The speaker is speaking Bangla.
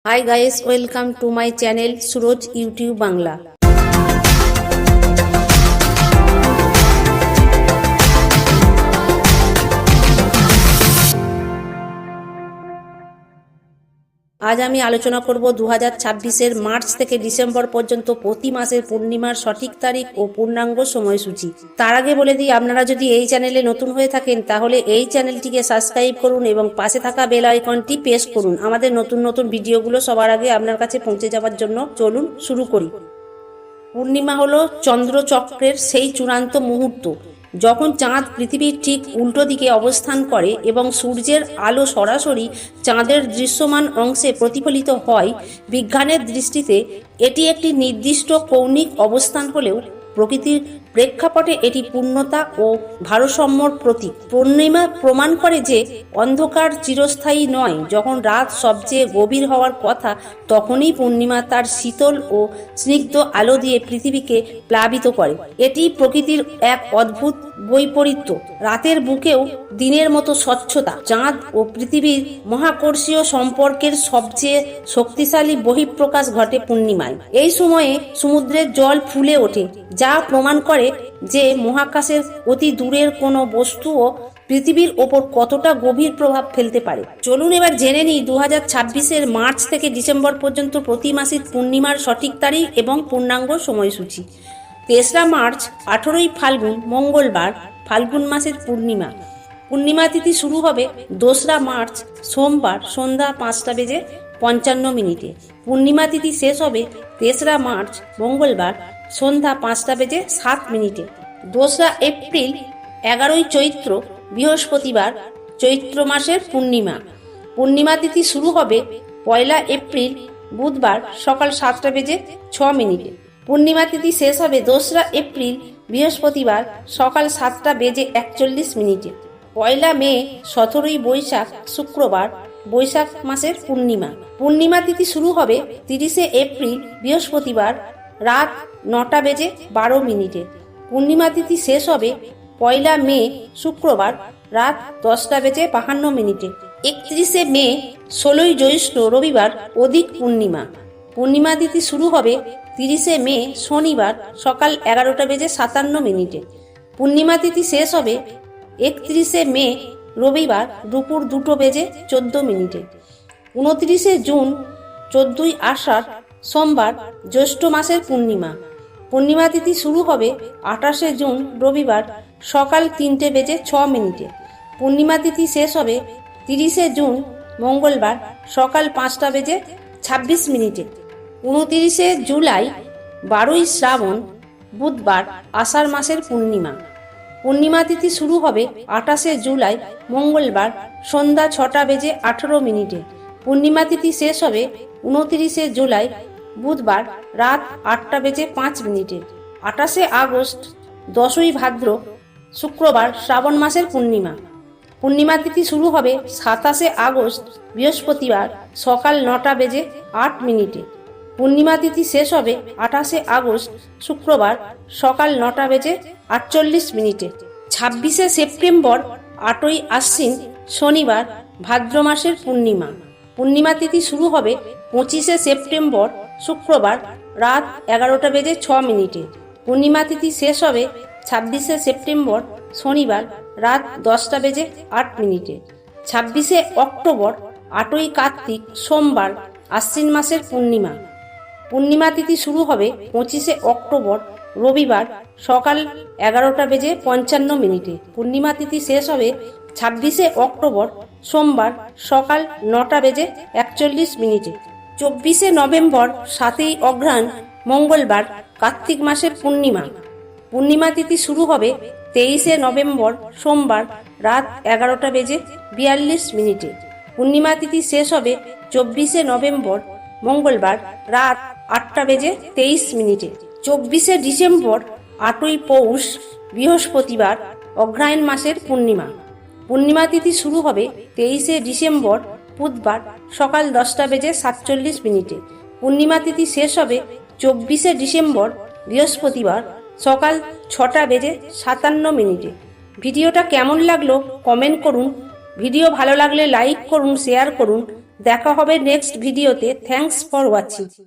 Hi guys, welcome to my channel Suraj YouTube Bangla. আজ আমি আলোচনা করব 2026-এর মার্চ থেকে ডিসেম্বর পর্যন্ত প্রতি মাসের পূর্ণিমার সঠিক তারিখ ও পূর্ণাঙ্গ সময়সূচি। তার আগে বলে দিই, আপনারা যদি এই চ্যানেলে নতুন হয়ে থাকেন তাহলে এই চ্যানেলটিকে সাবস্ক্রাইব করুন এবং পাশে থাকা বেল আইকনটি প্রেস করুন আমাদের নতুন নতুন ভিডিওগুলো সবার আগে আপনার কাছে পৌঁছে যাওয়ার জন্য। চলুন শুরু করি। পূর্ণিমা হলো চন্দ্রচক্রের সেই চূড়ান্ত মুহূর্ত যখন চাঁদ পৃথিবীর ঠিক উল্টো দিকে অবস্থান করে এবং সূর্যের আলো সরাসরি চাঁদের দৃশ্যমান অংশে প্রতিফলিত হয়। বিজ্ঞানের দৃষ্টিতে এটি একটি নির্দিষ্ট কৌণিক অবস্থান হলেও প্রকৃতির প্রেক্ষাপটে এটি পূর্ণতা ও ভারসাম্যর প্রতীক। পূর্ণিমা প্রমাণ করে যে অন্ধকার চিরস্থায়ী নয়। যখন রাত সবচেয়ে গভীর হওয়ার কথা তখনই পূর্ণিমা তার শীতল ও স্নিগ্ধ আলো দিয়ে পৃথিবীকে প্লাবিত করে। এটি প্রকৃতির এক অদ্ভুত বৈপরীত্য। রাতের বুকেও দিনের মতো স্বচ্ছতা। চাঁদ ও পৃথিবীর মহাকর্ষীয় সম্পর্কের সবচেয়ে শক্তিশালী বহিঃপ্রকাশ ঘটে পূর্ণিমায়। এই সময়ে সমুদ্রের জল ফুলে ওঠে, যা প্রমাণ করে যে মহাকাশের অতি দূরের কোনো বস্তুও পৃথিবীর ওপর কতটা গভীর প্রভাব ফেলতে পারে। চলুন এবার জেনে নিই 2026-এর মার্চ থেকে ডিসেম্বর পর্যন্ত প্রতি মাসের পূর্ণিমার সঠিক তারিখ এবং পূর্ণাঙ্গ সময়সূচি। 3রা মার্চ 18ই ফাল্গুন মঙ্গলবার, ফাল্গুন মাসের পূর্ণিমা। পূর্ণিমা তিথি শুরু হবে 2রা মার্চ সোমবার সন্ধ্যা 5:55। পূর্ণিমা তিথি শেষ হবে 3রা মার্চ মঙ্গলবার সন্ধ্যা 5:07। 2রা এপ্রিল 11ই চৈত্র বৃহস্পতিবার, চৈত্র মাসের পূর্ণিমা। পূর্ণিমা তিথি শুরু হবে 1লা এপ্রিল বুধবার সকাল 7:06। পূর্ণিমা তিথি শেষ হবে 2রা এপ্রিল বৃহস্পতিবার সকাল 7:41। 1লা মে 17ই বৈশাখ শুক্রবার, বৈশাখ মাসের পূর্ণিমা। পূর্ণিমা তিথি শুরু হবে 30শে এপ্রিল বৃহস্পতিবার রাত 9:12। পূর্ণিমা তিথি শেষ হবে 1লা মে শুক্রবার রাত 10:52। 31শে মে 16ই জ্যৈষ্ঠ রবিবার অধিক পূর্ণিমা। পূর্ণিমা তিথি শুরু হবে 30শে মে শনিবার সকাল 11:57। পূর্ণিমা তিথি শেষ হবে 31শে মে রবিবার দুপুর 2:14। 29শে জুন 14ই আষাঢ় সোমবার, জ্যৈষ্ঠ মাসের পূর্ণিমা। পূর্ণিমা তিথি শুরু হবে 28শে জুন রবিবার সকাল 3:06। পূর্ণিমা তিথি শেষ হবে 30শে জুন মঙ্গলবার সকাল 5:26। 29শে জুলাই 12ই শ্রাবণ বুধবার, আষাঢ় মাসের পূর্ণিমা। পূর্ণিমা তিথি শুরু হবে 28শে জুলাই মঙ্গলবার সন্ধ্যা 6:18। পূর্ণিমা তিথি শেষ হবে 29শে জুলাই বুধবার রাত 8:05। 28শে আগস্ট 10ই ভাদ্র শুক্রবার, শ্রাবণ মাসের পূর্ণিমা। পূর্ণিমা তিথি শুরু হবে 27শে আগস্ট বৃহস্পতিবার সকাল 9:08। পূর্ণিমা তিথি শেষ হবে 28শে আগস্ট শুক্রবার সকাল 9:48। 26শে সেপ্টেম্বর 8ই আশ্বিন শনিবার, ভাদ্র মাসের পূর্ণিমা। পূর্ণিমা তিথি শুরু হবে 25শে সেপ্টেম্বর শুক্রবার রাত 11:06। পূর্ণিমা তিথি শেষ হবে 26শে সেপ্টেম্বর শনিবার রাত 10:08। 26শে অক্টোবর 8ই কার্তিক সোমবার, আশ্বিন মাসের পূর্ণিমা। পূর্ণিমা তিথি শুরু হবে 25শে অক্টোবর রবিবার সকাল 11:55। পূর্ণিমা তিথি শেষ হবে 26শে অক্টোবর সোমবার সকাল 9:41। 24শে নভেম্বর 7ই অঘ্রাণ মঙ্গলবার, কার্তিক মাসের পূর্ণিমা। পূর্ণিমা তিথি শুরু হবে 23শে নভেম্বর সোমবার রাত 11:42। পূর্ণিমা তিথি শেষ হবে 24শে নভেম্বর মঙ্গলবার রাত 8:23। 24শে ডিসেম্বর 8ই পৌষ বৃহস্পতিবার, অগ্রহায়ণ মাসের পূর্ণিমা। পূর্ণিমা তিথি শুরু হবে 23শে ডিসেম্বর বুধবার সকাল 10:47। পূর্ণিমা তিথি শেষ হবে 24শে ডিসেম্বর বৃহস্পতিবার সকাল 6:57। ভিডিওটা কেমন লাগলো কমেন্ট করুন। ভিডিও ভালো লাগলে লাইক করুন, শেয়ার করুন দেখা হবে নেক্সট ভিডিওতে। Thanks for watching.